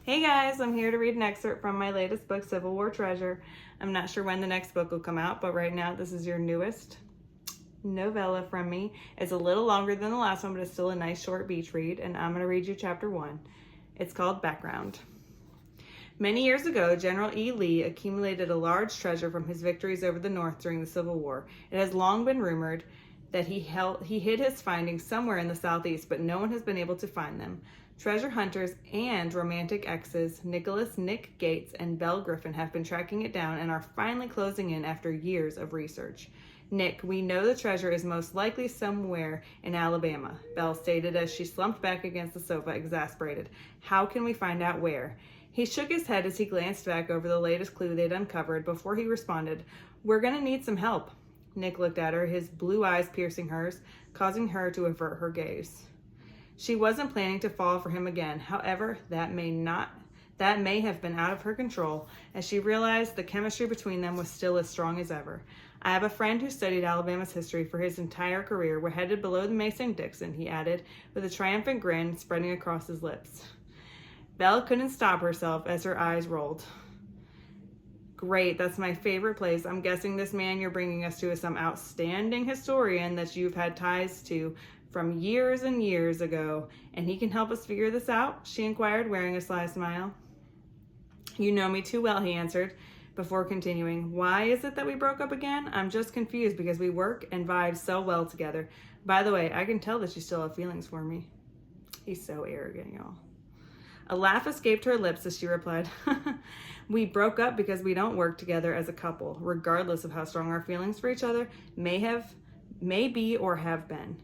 Hey guys, I'm here to read an excerpt from my latest book, Civil War Treasure. I'm not sure when the next book will come out, but right now this is your newest novella from me. It's a little longer than the last one, but it's still a nice short beach read, and I'm going to read you chapter 1. It's called Background. Many years ago, General E. Lee accumulated a large treasure from his victories over the North during the Civil War. It has long been rumored that he hid his findings somewhere in the Southeast, but no one has been able to find them. Treasure hunters and romantic exes Nicolas Nick Gates and Belle Griffin have been tracking it down and are finally closing in after years of research. Nick, we know the treasure is most likely somewhere in Alabama, Belle stated as she slumped back against the sofa, exasperated. How can we find out where? He shook his head as he glanced back over the latest clue they'd uncovered before he responded, We're going to need some help. Nick looked at her, his blue eyes piercing hers, causing her to avert her gaze. She wasn't planning to fall for him again. However, that may have been out of her control, as she realized the chemistry between them was still as strong as ever. I have a friend who studied Alabama's history for his entire career. We're headed below the Mason-Dixon, he added, with a triumphant grin spreading across his lips. Belle couldn't stop herself as her eyes rolled. Great, that's my favorite place. I'm guessing this man you're bringing us to is some outstanding historian that you've had ties to from years and years ago, and he can help us figure this out? She inquired, wearing a sly smile. You know me too well, he answered, before continuing. Why is it that we broke up again? I'm just confused because we work and vibe so well together. By the way, I can tell that you still have feelings for me. He's so arrogant, y'all. A laugh escaped her lips as she replied, We broke up because we don't work together as a couple, regardless of how strong our feelings for each other may be or have been.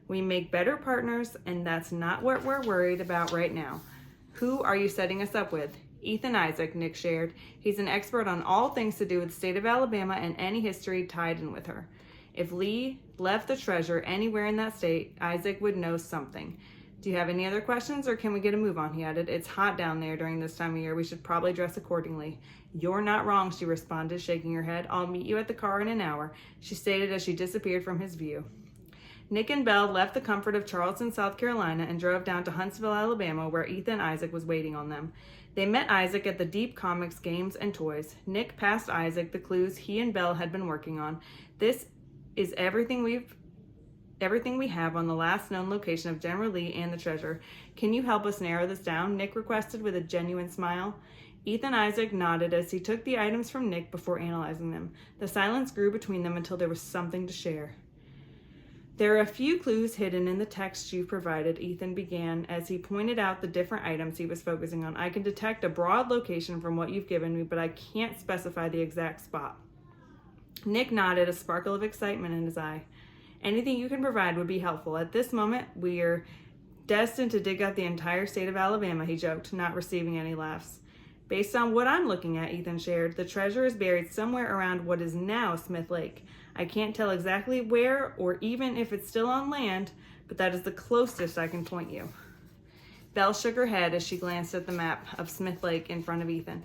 We make better partners, and that's not what we're worried about right now. Who are you setting us up with? Ethan Isaac, Nick shared. He's an expert on all things to do with the state of Alabama and any history tied in with her. If Lee left the treasure anywhere in that state, Isaac would know something. Do you have any other questions, or can we get a move on? He added. It's hot down there during this time of year. We should probably dress accordingly. You're not wrong, she responded, shaking her head. I'll meet you at the car in an hour, she stated as she disappeared from his view. Nick and Belle left the comfort of Charleston, South Carolina, and drove down to Huntsville, Alabama, where Ethan Isaac was waiting on them. They met Isaac at the Deep Comics Games and Toys. Nick passed Isaac the clues he and Belle had been working on. This is everything we have on the last known location of General Lee and the treasure. Can you help us narrow this down? Nick requested with a genuine smile. Ethan Isaac nodded as he took the items from Nick before analyzing them. The silence grew between them until there was something to share. There are a few clues hidden in the text you provided, Ethan began as he pointed out the different items he was focusing on. I can detect a broad location from what you've given me, but I can't specify the exact spot. Nick nodded, a sparkle of excitement in his eye. Anything you can provide would be helpful. At this moment, we are destined to dig up the entire state of Alabama, he joked, not receiving any laughs. Based on what I'm looking at, Ethan shared, the treasure is buried somewhere around what is now Smith Lake. I can't tell exactly where or even if it's still on land, but that is the closest I can point you. Belle shook her head as she glanced at the map of Smith Lake in front of Ethan.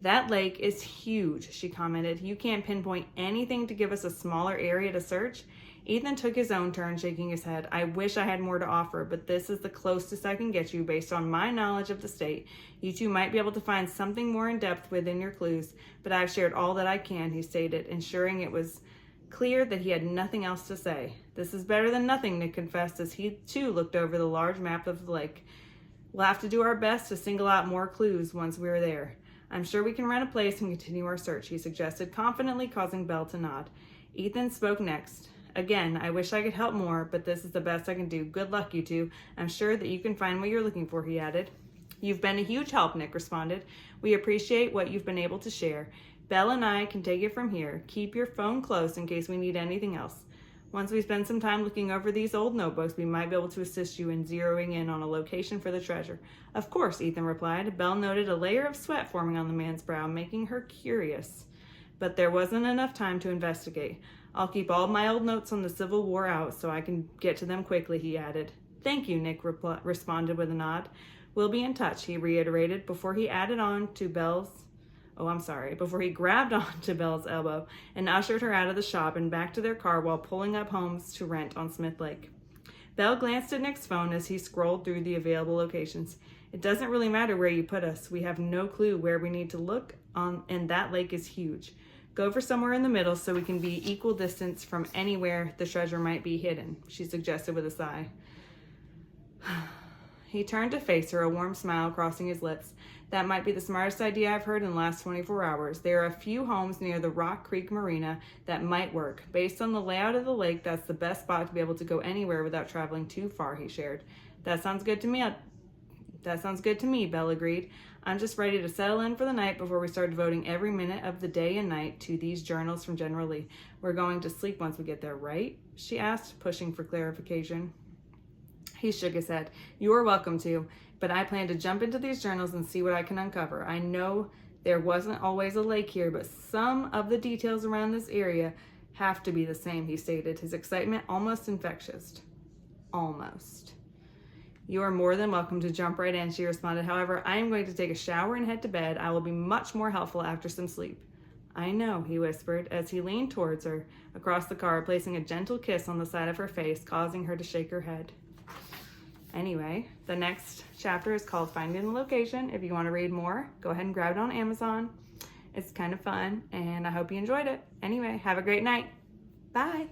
That lake is huge, she commented. You can't pinpoint anything to give us a smaller area to search? Ethan took his own turn, shaking his head. I wish I had more to offer, but this is the closest I can get you based on my knowledge of the state. You two might be able to find something more in depth within your clues, but I've shared all that I can, he stated, ensuring it was clear that he had nothing else to say. This is better than nothing, Nick confessed as he too looked over the large map of the lake. We'll have to do our best to single out more clues once we're there. I'm sure we can rent a place and continue our search, he suggested, confidently causing Belle to nod. Ethan spoke next. Again, I wish I could help more, but this is the best I can do. Good luck, you two. I'm sure that you can find what you're looking for, he added. You've been a huge help, Nick responded. We appreciate what you've been able to share. Belle and I can take it from here. Keep your phone close in case we need anything else. Once we spend some time looking over these old notebooks, we might be able to assist you in zeroing in on a location for the treasure. Of course, Ethan replied. Belle noted a layer of sweat forming on the man's brow, making her curious. But there wasn't enough time to investigate. I'll keep all my old notes on the Civil War out so I can get to them quickly, he added. Thank you, Nick responded with a nod. We'll be in touch, he reiterated before he grabbed on to Belle's elbow and ushered her out of the shop and back to their car while pulling up homes to rent on Smith Lake. Belle glanced at Nick's phone as he scrolled through the available locations. It doesn't really matter where you put us. We have no clue where we need to look, and that lake is huge. Go for somewhere in the middle so we can be equal distance from anywhere the treasure might be hidden, she suggested with a sigh. He turned to face her, a warm smile crossing his lips. That might be the smartest idea I've heard in the last 24 hours. There are a few homes near the Rock Creek Marina that might work. Based on the layout of the lake, that's the best spot to be able to go anywhere without traveling too far, he shared. That sounds good to me, Belle agreed. I'm just ready to settle in for the night before we start devoting every minute of the day and night to these journals from General Lee. We're going to sleep once we get there, right? She asked, pushing for clarification. He shook his head. You are welcome to, but I plan to jump into these journals and see what I can uncover. I know there wasn't always a lake here, but some of the details around this area have to be the same, he stated, his excitement almost infectious. Almost. You are more than welcome to jump right in, she responded. However, I am going to take a shower and head to bed. I will be much more helpful after some sleep. I know, he whispered as he leaned towards her across the car, placing a gentle kiss on the side of her face, causing her to shake her head. Anyway, the next chapter is called Finding the Location. If you want to read more, go ahead and grab it on Amazon. It's kind of fun, and I hope you enjoyed it. Anyway, have a great night. Bye.